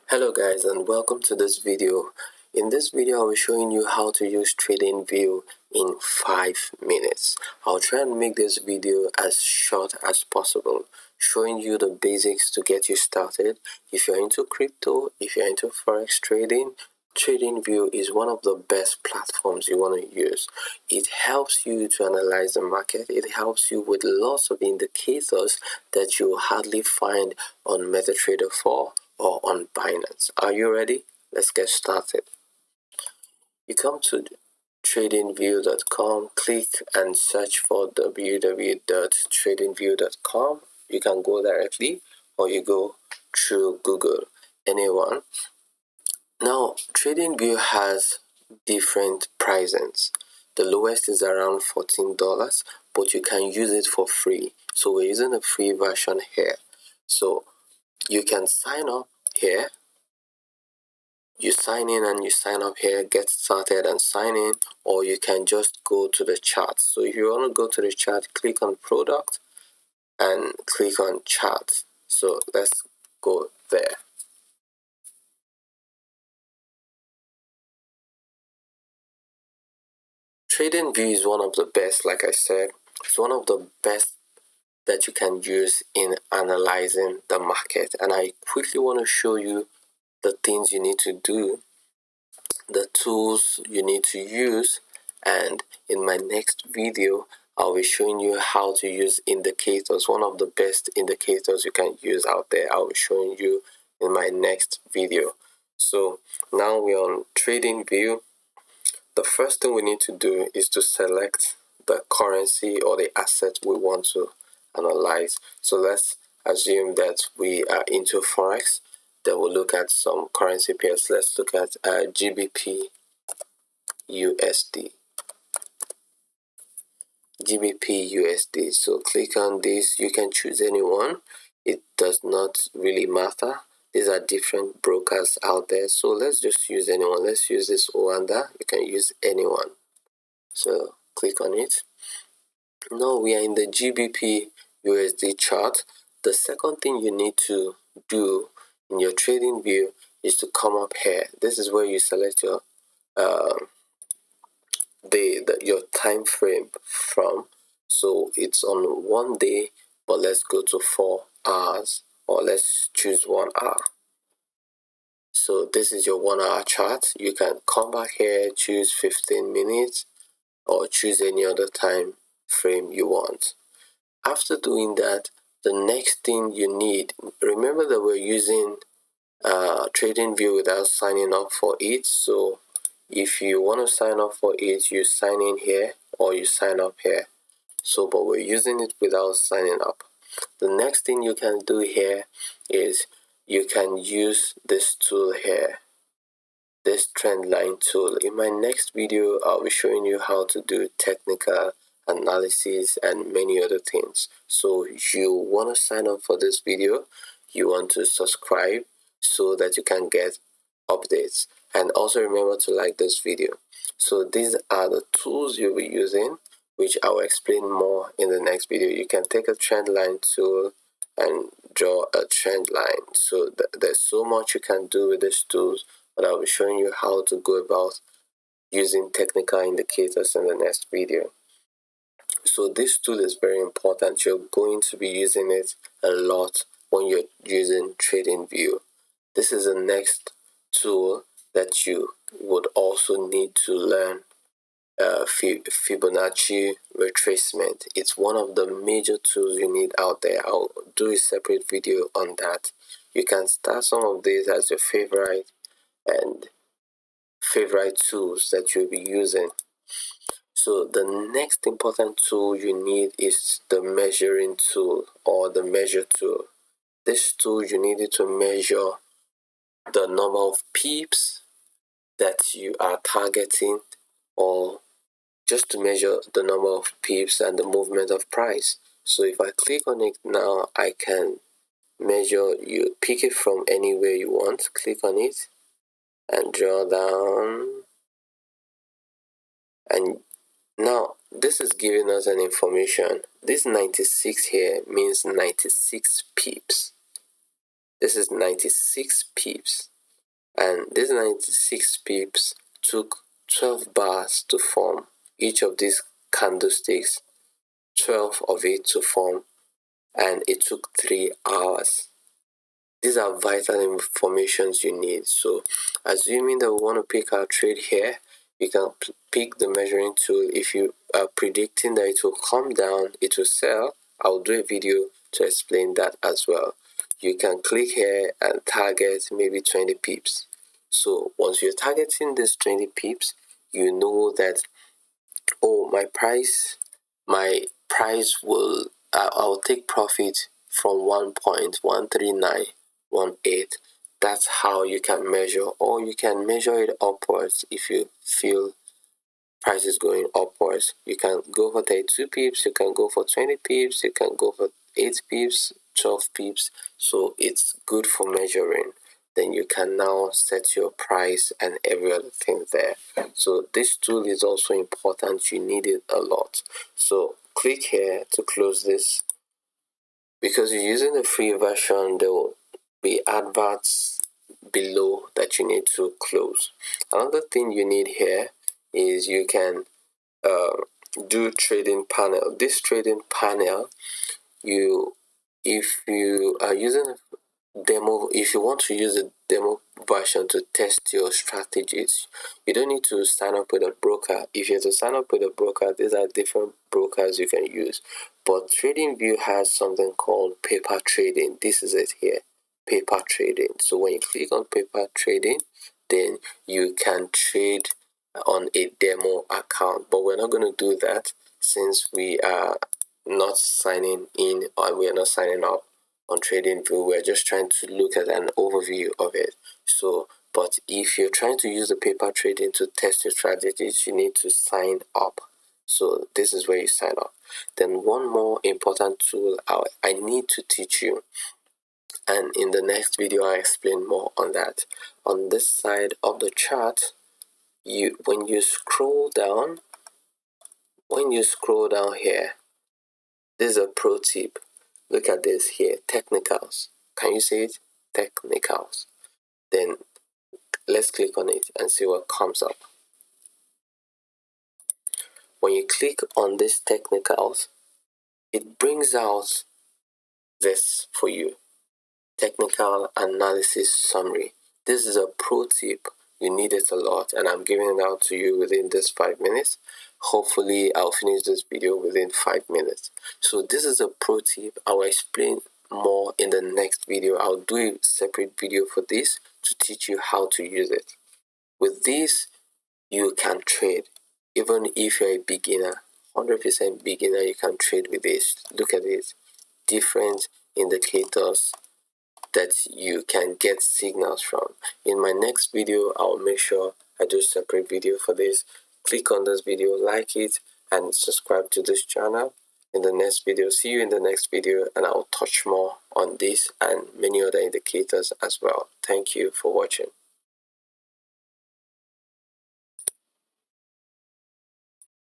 Hello guys, and welcome to this video. In this video I'll be showing you how to use TradingView in 5 minutes. I'll try and make this video as short as possible, showing you the basics to get you started. If you're into crypto, if you're into forex trading, TradingView is one of the best platforms you want to use. It helps you to analyze the market. It helps you with lots of indicators that you hardly find on MetaTrader 4 or on Binance. Are you ready? Let's get started. You come to tradingview.com, click and search for www.tradingview.com. You can go directly or you go through Google, anyone. Now, TradingView has different pricings. The lowest is around $14, but you can use it for free. So we're using a free version here. So you can sign up here. You sign in and you sign up here, get started and sign in, or you can just go to the chart. So if you want to go to the chart, click on product and click on chart. So let's go there. TradingView is one of the best, like I said. It's one of the best that you can use in analyzing the market. And I quickly want to show you the things you need to do, the tools you need to use, and in my next video I'll be showing you how to use indicators, one of the best indicators you can use out there. I'll be showing you in my next video. So now we're on TradingView. The first thing we need to do is to select the currency or the asset we want to analyze. So let's assume that we are into forex. Then we'll look at some currency pairs. Let's look at GBP USD. GBP USD. So click on this. You can choose anyone. It does not really matter. These are different brokers out there. So let's just use anyone. Let's use this Oanda. You can use anyone. So click on it. Now we are in the GBP USD chart. The second thing you need to do in your trading view is to come up here. This is where you select your your time frame from. So it's on 1 day, but let's go to 4 hours, or let's choose 1 hour. So this is your 1 hour chart. You can come back here, choose 15 minutes, or choose any other time frame you want. After doing that, the next thing you need, remember that we're using TradingView without signing up for it. So if you want to sign up for it, you sign in here or you sign up here. So but we're using it without signing up. The next thing you can do here is you can use this tool here, this trend line tool. In my next video I'll be showing you how to do technical analysis and many other things. So you want to sign up for this video, you want to subscribe so that you can get updates, and also remember to like this video. So these are the tools you'll be using, which I will explain more in the next video. You can take a trend line tool and draw a trend line. So there's so much you can do with these tools, but I'll be showing you how to go about using technical indicators in the next video. So this tool is very important. You're going to be using it a lot when you're using TradingView. This is the next tool that you would also need to learn, Fibonacci retracement. It's one of the major tools you need out there. I'll do a separate video on that. You can start some of these as your favorite tools that you'll be using. So the next important tool you need is the measuring tool or the measure tool. This tool, you need it to measure the number of pips that you are targeting, or just to measure the number of pips and the movement of price. So if I click on it now, I can measure, you pick it from anywhere you want, click on it and draw down, and now this is giving us an information. This 96 here means 96 pips. This is 96 pips. And this 96 pips took 12 bars to form. Each of these candlesticks, 12 of it to form, and it took 3 hours. These are vital informations you need. So assuming that we want to pick our trade here, you can pick the measuring tool. If you are predicting that it will come down, it will sell, I'll do a video to explain that as well. You can click here and target maybe 20 pips. So once you're targeting this 20 pips, you know that, oh, my price will, I'll take profit from 1.13918. That's how you can measure, or you can measure it upwards. If you feel price is going upwards, you can go for 32 pips, you can go for 20 pips, you can go for 8 pips, 12 pips. So it's good for measuring. Then you can now set your price and every other thing there. So this tool is also important. You need it a lot. So click here to close this. Because you're using the free version, there will be adverts below that you need to close. Another thing you need here is you can do trading panel. This trading panel, if you are using demo, if you want to use a demo version to test your strategies, you don't need to sign up with a broker. If you have to sign up with a broker, these are different brokers you can use. But TradingView has something called paper trading. This is it here, paper trading. So when you click on paper trading, then you can trade on a demo account. But we're not going to do that since we are not signing in or we are not signing up on TradingView. We're just trying to look at an overview of it. So, but if you're trying to use the paper trading to test your strategies, you need to sign up. So this is where you sign up. Then one more important tool I need to teach you, and in the next video I explain more on that. On this side of the chart, when you scroll down here, this is a pro tip. Look at this here, technicals. Can you see it? Technicals. Then let's click on it and see what comes up. When you click on this technicals, it brings out this for you. Technical analysis summary. This is a pro tip. You need it a lot, and I'm giving it out to you within this 5 minutes. Hopefully I'll finish this video within 5 minutes. So this is a pro tip. I will explain more in the next video. I'll do a separate video for this to teach you how to use it. With this, you can trade. Even if you're a beginner, 100% beginner, you can trade with this. Look at this. Different indicators that you can get signals from. In my next video, I'll make sure I do a separate video for this. Click on this video, like it, and subscribe to this channel. In the next video, see you in the next video, and I'll touch more on this and many other indicators as well. Thank you for watching.